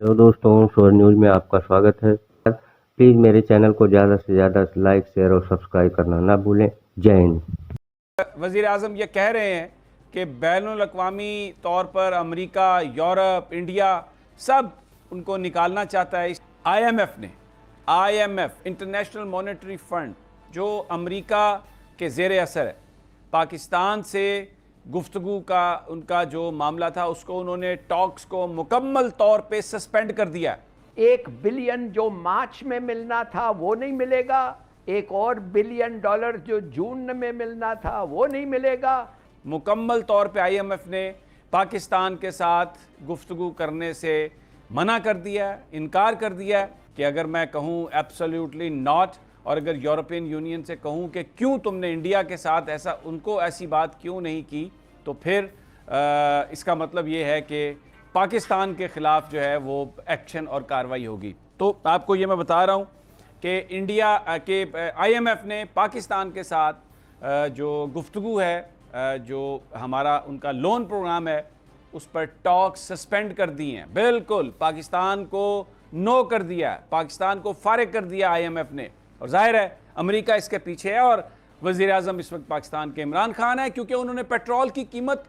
Hello दोस्तों, शोर news में आपका स्वागत है। प्लीज़ मेरे चैनल को ज़्यादा से ज़्यादा लाइक, शेयर और सब्सक्राइब करना ना भूलें। जय हिंद। वज़ीर आज़म ये कह रहे हैं कि बैनुल अक़वामी तौर पर अमेरिका, यूरोप, इंडिया सब उनको निकालना चाहता है। IMF इंटरनेशनल मॉनेटरी फंड जो अमेरिका के ज़ेर असर है, पाकिस्तान से गुफ्तगू का उनका जो मामला था उसको उन्होंने टॉक्स को मुकम्मल तौर पे सस्पेंड कर दिया है। 1 बिलियन जो मार्च में मिलना था वो नहीं मिलेगा, एक और $1 बिलियन जो जून में मिलना था वो नहीं मिलेगा। मुकम्मल तौर पे IMF ने पाकिस्तान के साथ गुफ्तगू करने से मना कर दिया, इनकार कर दिया कि अगर मैं कहूँ एब्सोल्युटली नॉट, और अगर यूरोपियन यूनियन से कहूँ कि क्यों तुमने इंडिया के साथ ऐसा उनको ऐसी बात क्यों नहीं की, तो फिर इसका मतलब ये है कि पाकिस्तान के ख़िलाफ़ जो है वो एक्शन और कार्रवाई होगी। तो आपको ये मैं बता रहा हूँ कि इंडिया के IMF ने पाकिस्तान के साथ जो गुफ्तगू है, जो हमारा उनका लोन प्रोग्राम है, उस पर टॉक सस्पेंड कर दिए हैं। बिल्कुल पाकिस्तान को नो कर दिया, पाकिस्तान को फारिग कर दिया IMF ने। और जाहिर है अमेरिका इसके पीछे है, और वज़ीर आज़म इस वक्त पाकिस्तान के इमरान खान है, क्योंकि उन्होंने पेट्रोल की कीमत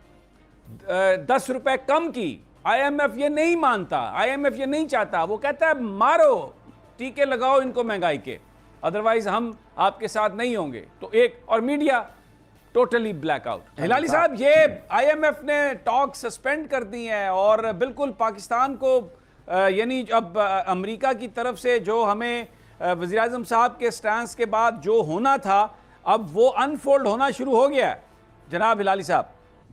10 रुपए कम की। IMF ये नहीं मानता, IMF ये नहीं चाहता, वो कहता है मारो, टीके लगाओ इनको महंगाई के, अदरवाइज हम आपके साथ नहीं होंगे। तो एक और मीडिया टोटली ब्लैकआउट। हिलाली साहब, ये IMF ने टॉक सस्पेंड कर दी हैं और बिल्कुल पाकिस्तान को यानी अब अमेरिका की तरफ से जो हमें वज़ीर आज़म साहब के स्टैंस के बाद जो होना था, अब वो अनफोल्ड होना शुरू हो गया है। जनाब हिलाली साहब,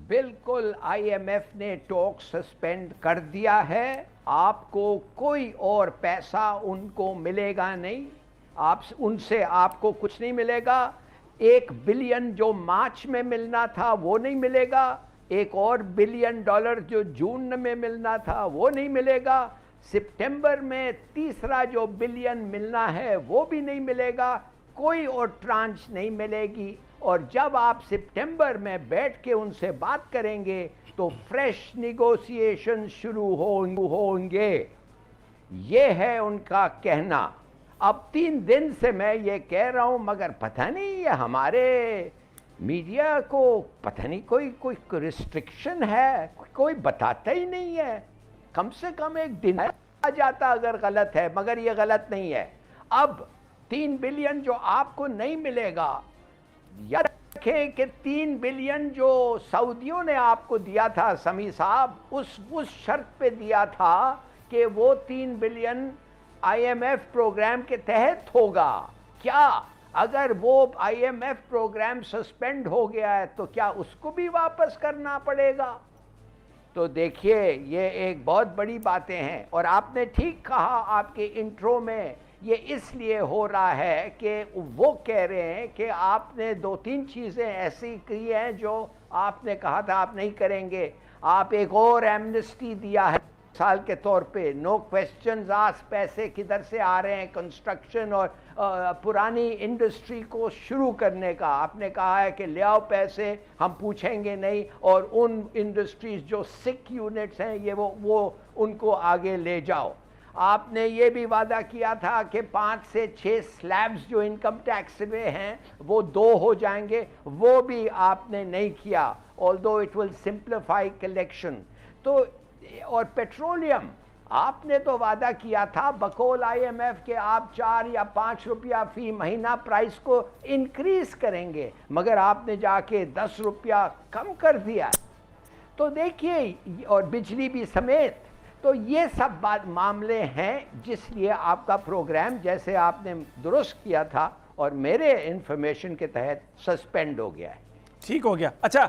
बिल्कुल IMF ने टॉक सस्पेंड कर दिया है। आपको कोई और पैसा उनको मिलेगा नहीं, आप उनसे आपको कुछ नहीं मिलेगा। 1 बिलियन जो मार्च में मिलना था वो नहीं मिलेगा, एक और $1 बिलियन जो जून में मिलना था वो नहीं मिलेगा। सितंबर में तीसरा जो बिलियन मिलना है वो भी नहीं मिलेगा, कोई और ट्रांच नहीं मिलेगी। और जब आप सितंबर में बैठ के उनसे बात करेंगे तो फ्रेश निगोशिएशन शुरू होंगे। ये है उनका कहना। अब 3 दिन से मैं ये कह रहा हूँ, मगर पता नहीं ये हमारे मीडिया को पता नहीं कोई रिस्ट्रिक्शन है, कोई बताता ही नहीं है। कम से कम एक दिन आ जाता अगर गलत है, मगर ये गलत नहीं है। अब 3 बिलियन जो आपको नहीं मिलेगा, याद रखें कि 3 बिलियन जो सऊदियों ने आपको दिया था समी साहब, उस शर्त पे दिया था कि वो 3 बिलियन IMF प्रोग्राम के तहत होगा। क्या अगर वो IMF प्रोग्राम सस्पेंड हो गया है तो क्या उसको भी वापस करना पड़ेगा? तो देखिए ये एक बहुत बड़ी बातें हैं। और आपने ठीक कहा आपके इंट्रो में, ये इसलिए हो रहा है कि वो कह रहे हैं कि आपने 2-3 चीज़ें ऐसी की हैं जो आपने कहा था आप नहीं करेंगे। आप एक और एमनेस्टी दिया है साल के तौर पे, नो क्वेश्चंस आस्क्ड, पैसे किधर से आ रहे हैं कंस्ट्रक्शन और पुरानी इंडस्ट्री को शुरू करने का। आपने कहा है कि ले आओ पैसे, हम पूछेंगे नहीं, और उन इंडस्ट्रीज जो सिक यूनिट्स हैं ये वो उनको आगे ले जाओ। आपने ये भी वादा किया था कि 5 से 6 स्लैब्स जो इनकम टैक्स में हैं वो 2 हो जाएंगे, वो भी आपने नहीं किया, although it will simplify collection. तो और पेट्रोलियम, आपने तो वादा किया था बकौल IMF के आप 4 या 5 रुपया फी महीना प्राइस को इंक्रीज करेंगे, मगर आपने जाके 10 रुपया कम कर दिया। तो देखिए, और बिजली भी समेत। तो ये सब बात मामले हैं जिसलिए आपका प्रोग्राम, जैसे आपने दुरुस्त किया था और मेरे इंफॉर्मेशन के तहत, सस्पेंड हो गया है। ठीक हो गया। अच्छा,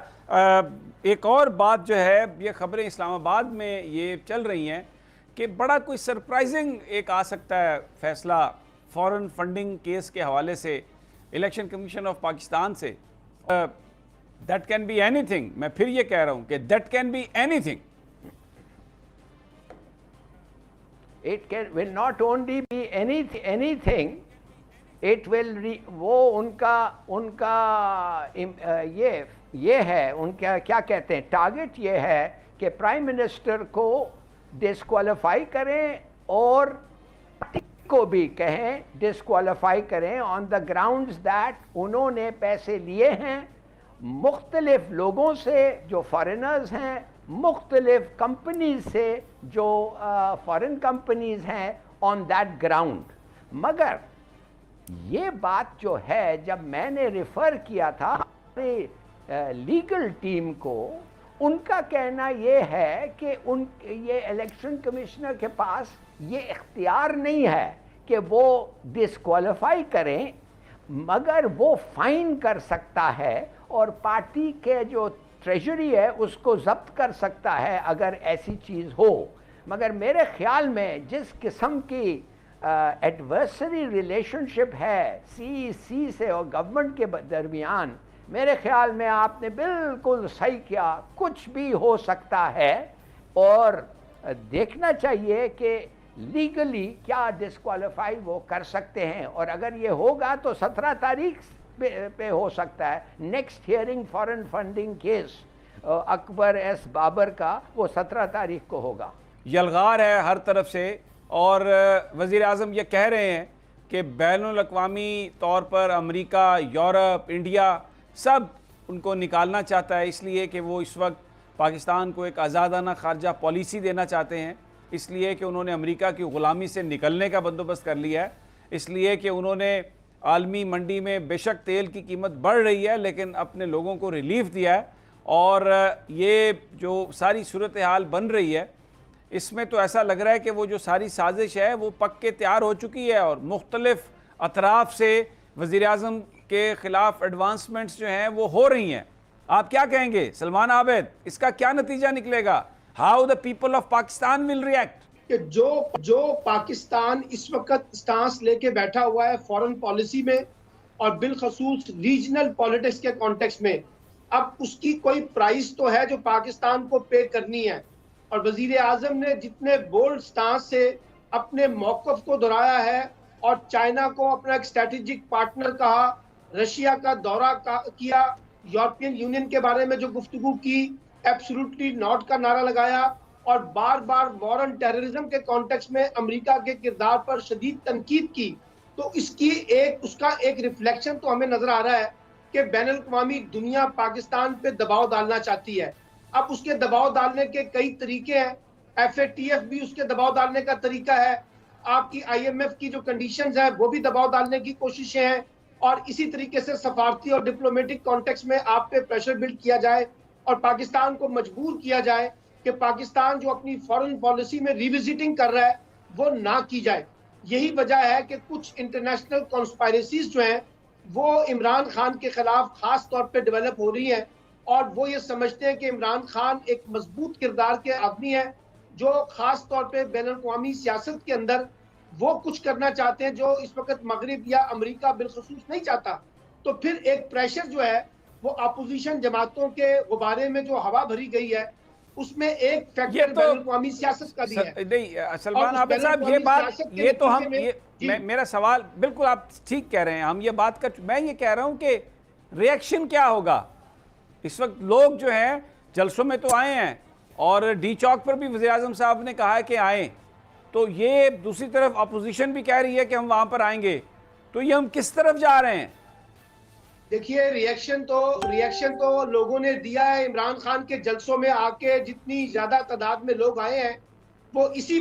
एक और बात जो है, ये खबरें इस्लामाबाद में ये चल रही हैं कि बड़ा कोई सरप्राइजिंग एक आ सकता है फैसला फॉरेन फंडिंग केस के हवाले से इलेक्शन कमीशन ऑफ पाकिस्तान से। दैट कैन बी एनीथिंग, मैं फिर ये कह रहा हूं कि that can be anything. It can will not only be anything, it will वो उनका ये है, उनका क्या कहते हैं, टारगेट ये है कि प्राइम मिनिस्टर को ڈسکوالیفائی کریں اور کو بھی کہیں ڈسکوالیفائی کریں آن دا گراؤنڈز دیٹ انہوں نے پیسے لیے ہیں مختلف لوگوں سے جو فارنرز ہیں، مختلف کمپنیز سے جو فارن کمپنیز ہیں آن دیٹ گراؤنڈ. مگر یہ بات جو ہے جب میں نے ریفر کیا تھا ہمارے لیگل ٹیم کو، ان کا کہنا یہ ہے کہ یہ الیکشن کمشنر کے پاس یہ اختیار نہیں ہے کہ وہ ڈسکوالیفائی کریں، مگر وہ فائن کر سکتا ہے اور پارٹی کے جو ٹریجری ہے اس کو ضبط کر سکتا ہے اگر ایسی چیز ہو. مگر میرے خیال میں جس قسم کی ایڈورسری ریلیشن شپ ہے سی سی سے اور گورنمنٹ کے درمیان، میرے خیال میں آپ نے بالکل صحیح کیا. کچھ بھی ہو سکتا ہے اور دیکھنا چاہیے کہ لیگلی کیا ڈسکوالیفائی وہ کر سکتے ہیں، اور اگر یہ ہوگا تو 17 تاریخ پہ ہو سکتا ہے. Next hearing foreign funding case Akbar S Babar کا وہ 17 تاریخ کو ہوگا. یلغار ہے ہر طرف سے، اور وزیر اعظم یہ کہہ رہے ہیں کہ بین الاقوامی طور پر امریکہ، یورپ، انڈیا سب ان کو نکالنا چاہتا ہے، اس لیے کہ وہ اس وقت پاکستان کو ایک آزادانہ خارجہ پالیسی دینا چاہتے ہیں، اس لیے کہ انہوں نے امریکہ کی غلامی سے نکلنے کا بندوبست کر لیا ہے، اس لیے کہ انہوں نے عالمی منڈی میں بے شک تیل کی قیمت بڑھ رہی ہے لیکن اپنے لوگوں کو ریلیف دیا ہے. اور یہ جو ساری صورتحال بن رہی ہے اس میں تو ایسا لگ رہا ہے کہ وہ جو ساری سازش ہے وہ پک کے تیار ہو چکی ہے، اور مختلف اطراف سے وزیر اعظم کے خلاف ایڈوانسمنٹس جو ہیں وہ ہو رہی ہیں. آپ کیا کہیں گے سلمان عابد، اس کا کیا نتیجہ نکلے گا؟ How the people of Pakistan will react? کہ جو پاکستان اس وقت سٹانس لے کے بیٹھا ہوا ہے فورن پالیسی میں اور بالخصوص ریجنل پالیٹکس کے کانٹیکس میں، اب اس کی کوئی پرائس تو ہے جو پاکستان کو پے کرنی ہے. اور وزیر اعظم نے جتنے بولڈ سٹانس سے اپنے موقف کو دہرایا ہے اور چائنا کو اپنا ایک اسٹریٹجک پارٹنر کہا، رشیا کا دورہ کیا، یورپین یونین کے بارے میں جو گفتگو کی، ایبسولوٹلی ناٹ کا نعرہ لگایا، اور بار بار وار آن ٹیررزم کے کانٹیکس میں امریکہ کے کردار پر شدید تنقید کی، تو اس کا ایک ریفلیکشن تو ہمیں نظر آ رہا ہے کہ بین الاقوامی دنیا پاکستان پہ دباؤ ڈالنا چاہتی ہے. اب اس کے دباؤ ڈالنے کے کئی طریقے ہیں، ایف اے ٹی ایف بھی اس کے دباؤ ڈالنے کا طریقہ ہے، آپ کی آئی ایم ایف کی جو کنڈیشنز ہیں وہ بھی دباؤ ڈالنے کی کوششیں ہیں، اور اسی طریقے سے سفارتی اور ڈپلومیٹک کانٹیکس میں آپ پہ پریشر بلڈ کیا جائے اور پاکستان کو مجبور کیا جائے کہ پاکستان جو اپنی فارن پالیسی میں ریوزٹنگ کر رہا ہے وہ نہ کی جائے. یہی وجہ ہے کہ کچھ انٹرنیشنل کانسپائریسیز جو ہیں وہ عمران خان کے خلاف خاص طور پہ ڈیولپ ہو رہی ہیں، اور وہ یہ سمجھتے ہیں کہ عمران خان ایک مضبوط کردار کے آدمی ہیں جو خاص طور پہ بین الاقوامی سیاست کے اندر وہ کچھ کرنا چاہتے ہیں جو اس وقت مغرب یا امریکہ بالخصوص نہیں چاہتا. تو پھر ایک پریشر جو ہے وہ اپوزیشن جماعتوں کے غبارے میں جو ہوا بھری گئی ہے اس میں ایک فیکٹر بین الاقوامی سیاست کا بھی ہے. نہیں سلمان عابد صاحب، یہ تو ہم میرا سوال بالکل آپ ٹھیک کہہ رہے ہیں، ہم یہ بات میں یہ کہہ رہا ہوں کہ ریئیکشن کیا ہوگا؟ اس وقت لوگ جو ہیں جلسوں میں تو آئے ہیں، اور ڈی چوک پر بھی وزیر اعظم صاحب نے کہا ہے کہ آئیں، تو یہ دوسری طرف اپوزیشن بھی کہہ رہی ہے کہ ہم وہاں پر آئیں گے، تو یہ ہم کس طرف جا رہے ہیں؟ دیکھیے ریئیکشن تو لوگوں نے دیا ہے. عمران خان کے جلسوں میں آ کے جتنی زیادہ تعداد میں لوگ آئے ہیں وہ اسی